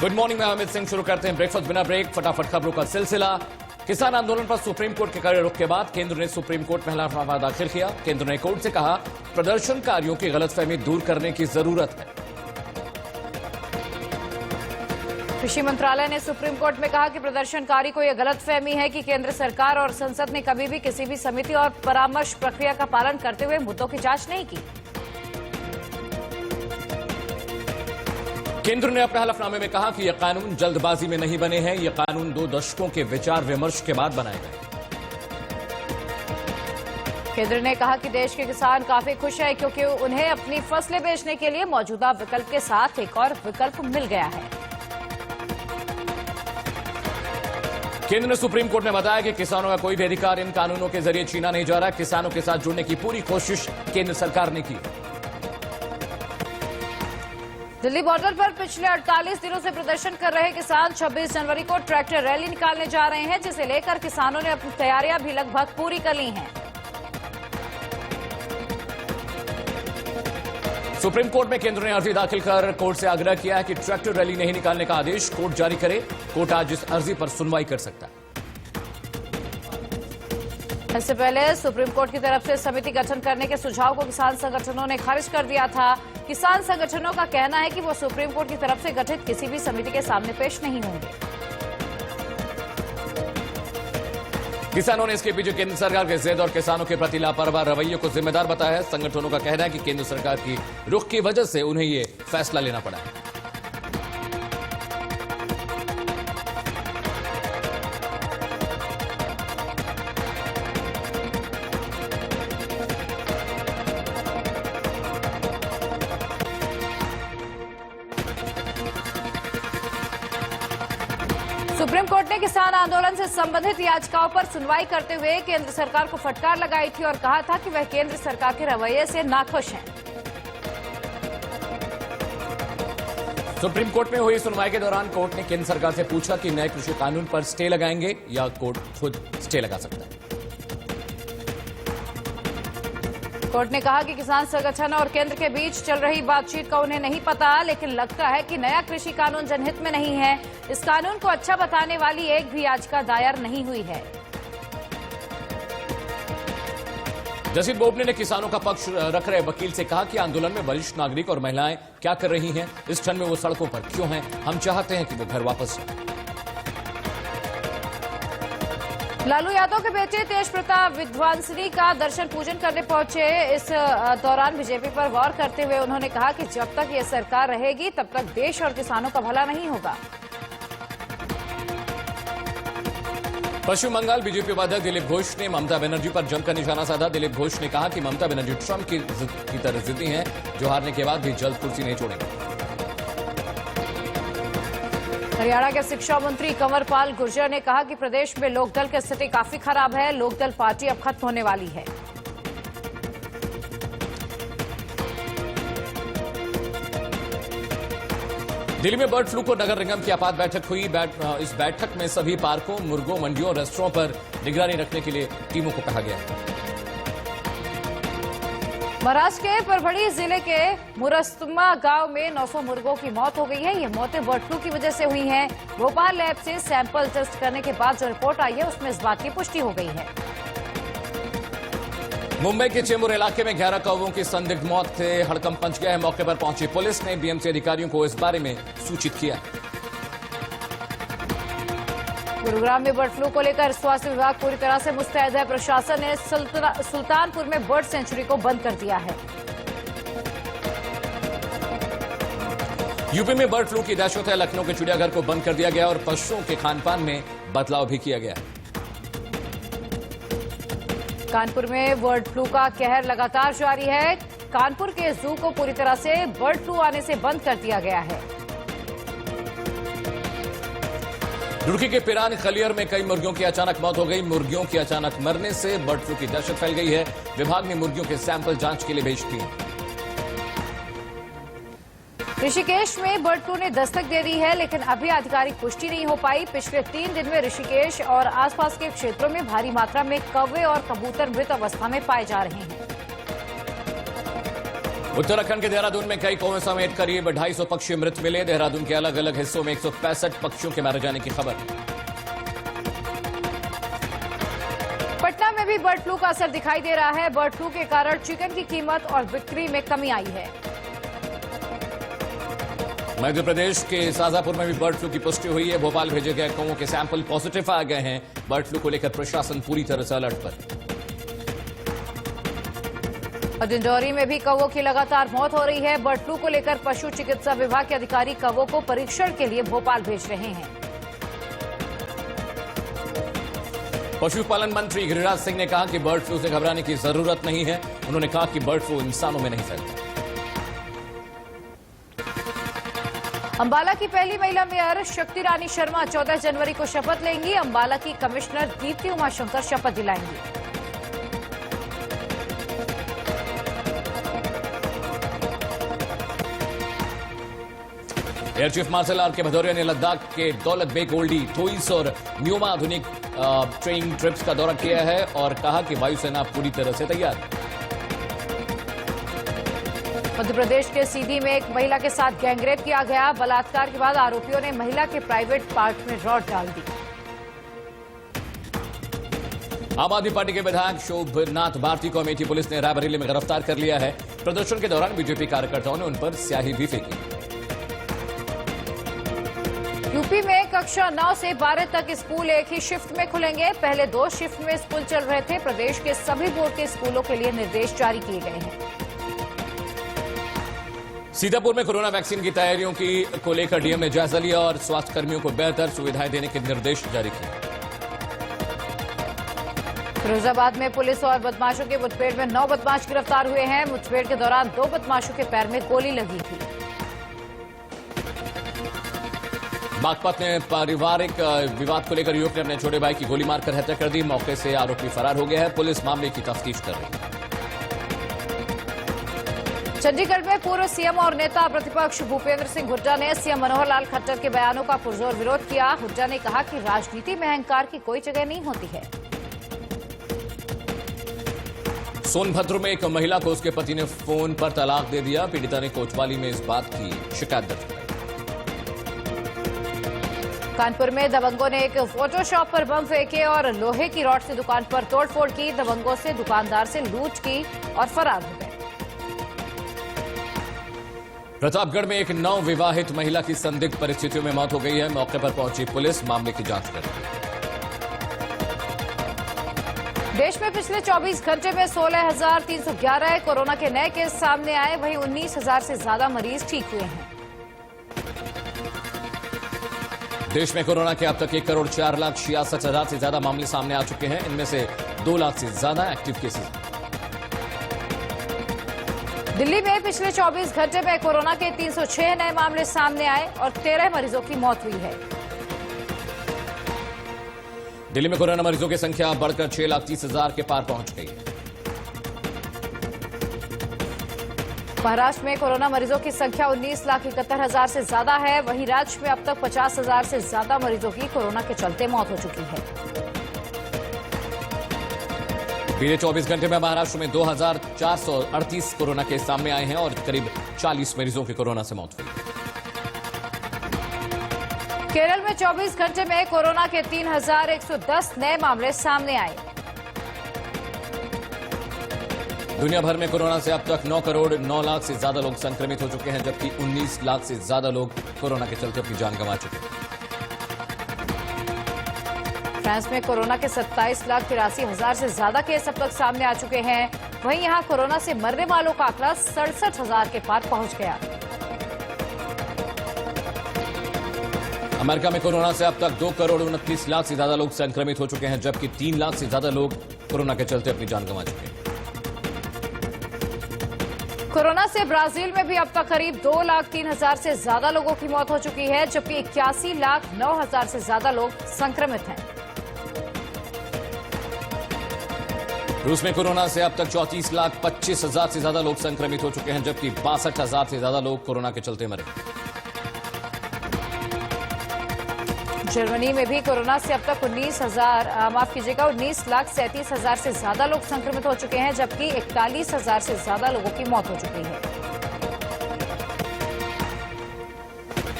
Good morning, मैं अमित सिंह। शुरू करते हैं ब्रेकफास्ट बिना ब्रेक। फटाफट खबरों का सिलसिला। किसान आंदोलन पर सुप्रीम कोर्ट के कड़े रुख के बाद केंद्र ने सुप्रीम कोर्ट में हलफनामा दाखिल किया। केंद्र ने कोर्ट से कहा, प्रदर्शनकारियों की गलतफहमी दूर करने की जरूरत है। कृषि मंत्रालय ने सुप्रीम कोर्ट में कहा कि प्रदर्शनकारी को यह गलतफहमी है कि केंद्र सरकार और संसद ने कभी भी किसी भी समिति और परामर्श प्रक्रिया का पालन करते हुए मुद्दों की जांच नहीं की। केंद्र ने अपने हलफनामे में कहा कि यह कानून जल्दबाजी में नहीं बने हैं। यह कानून 2 दशकों के विचार विमर्श के बाद बनाए गए। केंद्र ने कहा कि देश के किसान काफी खुश हैं क्योंकि उन्हें अपनी फसलें बेचने के लिए मौजूदा विकल्प के साथ एक और विकल्प मिल गया है। केंद्र ने सुप्रीम कोर्ट में बताया कि किसानों का कोई भी अधिकार इन कानूनों के जरिए छीना नहीं जा रहा। किसानों के साथ जुड़ने की पूरी कोशिश केंद्र सरकार ने की। दिल्ली बॉर्डर पर पिछले 48 दिनों से प्रदर्शन कर रहे किसान 26 जनवरी को ट्रैक्टर रैली निकालने जा रहे हैं, जिसे लेकर किसानों ने अपनी तैयारियां भी लगभग पूरी कर ली हैं। सुप्रीम कोर्ट में केंद्र ने अर्जी दाखिल कर कोर्ट से आग्रह किया है कि ट्रैक्टर रैली नहीं निकालने का आदेश कोर्ट जारी करे। कोर्ट आज इस अर्जी पर सुनवाई कर सकता है। इससे पहले सुप्रीम कोर्ट की तरफ से समिति गठन करने के सुझाव को किसान संगठनों ने खारिज कर दिया था। किसान संगठनों का कहना है कि वो सुप्रीम कोर्ट की तरफ से गठित किसी भी समिति के सामने पेश नहीं होंगे। किसानों ने इसके पीछे केंद्र सरकार के जिद और किसानों के प्रति लापरवाह रवैये को जिम्मेदार बताया है। संगठनों का कहना है कि केंद्र सरकार की रुख की वजह से उन्हें ये फैसला लेना पड़ा है। सुप्रीम कोर्ट ने किसान आंदोलन से संबंधित याचिकाओं पर सुनवाई करते हुए केंद्र सरकार को फटकार लगाई थी और कहा था कि वह केंद्र सरकार के रवैये से नाखुश हैं। सुप्रीम कोर्ट में हुई सुनवाई के दौरान कोर्ट ने केंद्र सरकार से पूछा कि नए कृषि कानून पर स्टे लगाएंगे या कोर्ट खुद स्टे लगा सकता है। कोर्ट ने कहा कि किसान संगठन और केंद्र के बीच चल रही बातचीत का उन्हें नहीं पता, लेकिन लगता है कि नया कृषि कानून जनहित में नहीं है। इस कानून को अच्छा बताने वाली एक भी याचिका दायर नहीं हुई है। जस्टिस बोबडे ने किसानों का पक्ष रख रहे वकील से कहा कि आंदोलन में वरिष्ठ नागरिक और महिलाएं क्या कर रही हैं, इस क्षण में वो सड़कों पर क्यों हैं। हम चाहते हैं कि वो घर वापस जाएं। लालू यादव के बेटे तेज प्रताप विद्वांसनी का दर्शन पूजन करने पहुंचे। इस दौरान बीजेपी पर वार करते हुए उन्होंने कहा कि जब तक ये सरकार रहेगी तब तक देश और किसानों का भला नहीं होगा। पश्चिम बंगाल बीजेपी उपाध्यक्ष दिलीप घोष ने ममता बनर्जी पर जमकर निशाना साधा। दिलीप घोष ने कहा कि ममता बनर्जी ट्रंप की तरह जिद्दी हैं, जो हारने के बाद भी जल्द कुर्सी नहीं छोड़ेंगे। हरियाणा के शिक्षा मंत्री कंवरपाल गुर्जर ने कहा कि प्रदेश में लोकदल की स्थिति काफी खराब है। लोकदल पार्टी अब खत्म होने वाली है। दिल्ली में बर्ड फ्लू को नगर निगम की आपात बैठक हुई। इस बैठक में सभी पार्कों, मुर्गों, मंडियों और रेस्टोरों पर निगरानी रखने के लिए टीमों को कहा गया है। महाराष्ट्र के परभणी जिले के मुरस्तुमा गांव में 900 मुर्गों की मौत हो गई है। ये मौतें बर्ड फ्लू की वजह से हुई हैं। भोपाल लैब से सैंपल टेस्ट करने के बाद जो रिपोर्ट आई है उसमें इस बात की पुष्टि हो गई है। मुंबई के चेंबूर इलाके में 11 कौवों की संदिग्ध मौत से हड़कंप मच गया है। मौके पर पहुंची पुलिस ने बीएमसी अधिकारियों को इस बारे में सूचित किया। गुरुग्राम में बर्ड फ्लू को लेकर स्वास्थ्य विभाग पूरी तरह से मुस्तैद है। प्रशासन ने सुल्तानपुर में बर्ड सेंचुरी को बंद कर दिया है। यूपी में बर्ड फ्लू की दहशत है। लखनऊ के चिड़ियाघर को बंद कर दिया गया और पशुओं के खानपान में बदलाव भी किया गया। कानपुर में बर्ड फ्लू का कहर लगातार जारी है। कानपुर के जू को पूरी तरह से बर्ड फ्लू आने से बंद कर दिया गया है। रुड़की के पिरान खलियर में कई मुर्गियों की अचानक मौत हो गई। मुर्गियों की अचानक मरने से बर्ड फ्लू की दहशत फैल गई है। विभाग ने मुर्गियों के सैंपल जांच के लिए भेज दिए। ऋषिकेश में बर्ड फ्लू ने दस्तक दे दी है, लेकिन अभी आधिकारिक पुष्टि नहीं हो पाई। पिछले 3 दिन में ऋषिकेश और आसपास के क्षेत्रों में भारी मात्रा में कौवे और कबूतर मृत अवस्था में पाए जा रहे हैं। उत्तराखंड के देहरादून में कई कौवे समेत करीब 250 पक्षी मृत मिले। देहरादून के अलग अलग हिस्सों में 165 पक्षियों के मारे जाने की खबर। पटना में भी बर्ड फ्लू का असर दिखाई दे रहा है। बर्ड फ्लू के कारण चिकन की कीमत और बिक्री में कमी आई है। मध्य प्रदेश के शाजापुर में भी बर्ड फ्लू की पुष्टि हुई है। भोपाल भेजे गए कौवों के सैंपल पॉजिटिव आ गए हैं। बर्ड फ्लू को लेकर प्रशासन पूरी तरह से अलर्ट पर। और डिंडौरी में भी कौवों की लगातार मौत हो रही है। बर्ड फ्लू को लेकर पशु चिकित्सा विभाग के अधिकारी कौवों को परीक्षण के लिए भोपाल भेज रहे हैं। पशुपालन मंत्री गिरिराज सिंह ने कहा कि बर्ड फ्लू से घबराने की जरूरत नहीं है। उन्होंने कहा कि बर्ड फ्लू इंसानों में नहीं फैलता। अंबाला की पहली महिला मेयर शक्ति रानी शर्मा 14 जनवरी को शपथ लेंगी। अंबाला की कमिश्नर दीप्ति उमाशंकर शपथ दिलाएंगी। एयर चीफ मार्शल आर के भदौरिया ने लद्दाख के दौलत बेग ओल्डी, थोइस और न्यूमा आधुनिक ट्रेनिंग ट्रिप्स का दौरा किया है और कहा कि वायुसेना पूरी तरह से तैयार है। मध्य प्रदेश के सीधी में एक महिला के साथ गैंगरेप किया गया। बलात्कार के बाद आरोपियों ने महिला के प्राइवेट पार्ट में रॉड डाल दी। आम आदमी पार्टी के विधायक शोभनाथ भारती को अमेठी पुलिस ने रायबरेली में गिरफ्तार कर लिया है। प्रदर्शन के दौरान बीजेपी कार्यकर्ताओं ने उन पर स्याही भी फेंकी। यूपी में कक्षा 9 से 12 तक स्कूल एक ही शिफ्ट में खुलेंगे। पहले 2 शिफ्ट में स्कूल चल रहे थे। प्रदेश के सभी बोर्ड के स्कूलों के लिए निर्देश जारी किए गए हैं। सीतापुर में कोरोना वैक्सीन की तैयारियों को लेकर डीएम ने जायजा लिया और स्वास्थ्य कर्मियों को बेहतर सुविधाएं देने के निर्देश जारी किए। फिरोजाबाद में पुलिस और बदमाशों के मुठभेड़ में 9 बदमाश गिरफ्तार हुए हैं। मुठभेड़ के दौरान 2 बदमाशों के पैर में गोली लगी थी। बागपत में पारिवारिक विवाद को लेकर युवक ने अपने छोटे भाई की गोली मारकर हत्या कर दी। मौके से आरोपी फरार हो गया है। पुलिस मामले की तफ्तीश कर रही है। चंडीगढ़ में पूर्व सीएम और नेता प्रतिपक्ष भूपेंद्र सिंह हुड्डा ने सीएम मनोहर लाल खट्टर के बयानों का पुरजोर विरोध किया। हुड्डा ने कहा कि राजनीति में अहंकार की कोई जगह नहीं होती है। सोनभद्र में एक महिला को उसके पति ने फोन पर तलाक दे दिया। पीड़िता ने कोतवाली में इस बात की शिकायत दर्ज कराई। कानपुर में दबंगों ने एक फोटो शॉप पर बम फेंके और लोहे की रॉड से दुकान पर तोड़फोड़ की। दबंगों से दुकानदार से लूट की और फरार हो गए। प्रतापगढ़ में एक नवविवाहित महिला की संदिग्ध परिस्थितियों में मौत हो गई है। मौके पर पहुंची पुलिस मामले की जांच कर रही है। देश में पिछले 24 घंटे में 16,311 कोरोना के नए केस सामने आए। वहीं 19,000 से ज्यादा मरीज ठीक हुए हैं। देश में कोरोना के अब तक 1,04,66,000 से ज्यादा मामले सामने आ चुके हैं। इनमें से 2 लाख से ज्यादा एक्टिव केसेस। दिल्ली में पिछले 24 घंटे में कोरोना के 306 नए मामले सामने आए और 13 मरीजों की मौत हुई है। दिल्ली में कोरोना मरीजों की संख्या बढ़कर 6,30,000 के पार पहुंच गई है। महाराष्ट्र में कोरोना मरीजों की संख्या 19,71,000 से ज्यादा है। वहीं राज्य में अब तक 50,000 से ज्यादा मरीजों की कोरोना के चलते मौत हो चुकी है। बीते 24 घंटे में महाराष्ट्र में 2,438 कोरोना केस सामने आए हैं और करीब 40 मरीजों की कोरोना से मौत हुई। केरल में 24 घंटे में कोरोना के 3,110 नए मामले सामने आए। दुनिया भर में कोरोना से अब तक 9 करोड़ 9 लाख से ज्यादा लोग संक्रमित हो चुके हैं, जबकि 19 लाख से ज्यादा लोग कोरोना के चलते अपनी जान गंवा चुके हैं। फ्रांस में कोरोना के 27,83,000 से ज्यादा केस अब तक सामने आ चुके हैं। वहीं यहां कोरोना से मरने वालों का आंकड़ा 67,000 के पार पहुंच गया। अमेरिका में कोरोना से अब तक 2 करोड़ 29 लाख से ज्यादा लोग संक्रमित हो चुके हैं, जबकि 3 लाख से ज्यादा लोग कोरोना के चलते अपनी जान गंवा चुके हैं। कोरोना से ब्राजील में भी अब तक करीब 2,03,000 से ज्यादा लोगों की मौत हो चुकी है, जबकि 81,09,000 से ज्यादा लोग संक्रमित हैं। रूस में कोरोना से अब तक 34,25,000 से ज्यादा लोग संक्रमित हो चुके हैं, जबकि 62,000 से ज्यादा लोग कोरोना के चलते मरे। जर्मनी में भी कोरोना से अब तक 19,37,000 से ज्यादा लोग संक्रमित हो चुके हैं, जबकि 41,000 से ज्यादा लोगों की मौत हो चुकी है।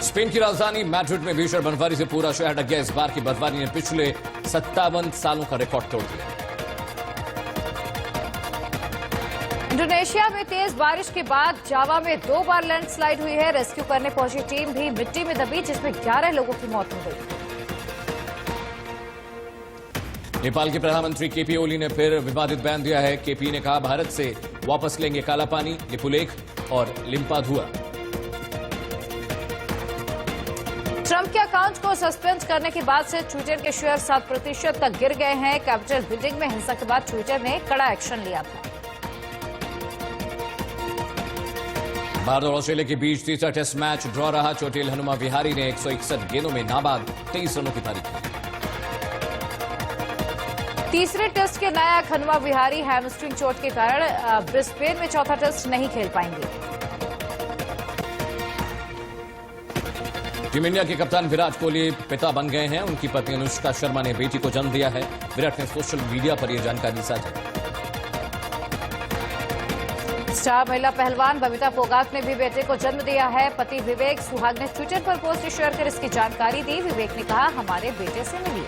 स्पेन की राजधानी मैड्रिड में भीषण बर्फबारी से पूरा शहर ढक गया। इस बार की बर्फबारी ने पिछले 57 सालों का रिकॉर्ड तोड़ दिया। इंडोनेशिया में तेज बारिश के बाद जावा में 2 बार लैंडस्लाइड हुई है। रेस्क्यू करने पहुंची टीम भी मिट्टी में दबी, जिसमें 11 लोगों की मौत हो गई। नेपाल के प्रधानमंत्री केपी ओली ने फिर विवादित बयान दिया है। केपी ने कहा, भारत से वापस लेंगे काला पानी, लिपुलेख और लिम्पाधुआ। ट्रंप के अकाउंट को सस्पेंड करने के बाद से ट्विटर के शेयर 7% तक गिर गए हैं। कैपिटल बिल्डिंग में हिंसा के बाद ट्विटर ने कड़ा एक्शन लिया था। भारत और ऑस्ट्रेलिया के बीच तीसरा टेस्ट मैच ड्रॉ रहा। चोटिल हनुमा विहारी ने 161 गेंदों में नाबाद 23 रनों की पारी की। तीसरे टेस्ट के नायक हनुमा विहारी हैमस्ट्रिंग चोट के कारण ब्रिस्बेन में चौथा टेस्ट नहीं खेल पाएंगे। टीम इंडिया के कप्तान विराट कोहली पिता बन गए हैं। उनकी पत्नी अनुष्का शर्मा ने बेटी को जन्म दिया है। विराट ने सोशल मीडिया पर यह जानकारी साझा की। स्टार महिला पहलवान बबीता फोगाट ने भी बेटे को जन्म दिया है। पति विवेक सुहाग ने ट्विटर पर पोस्ट शेयर कर इसकी जानकारी दी। विवेक ने कहा, हमारे बेटे से मिलिए।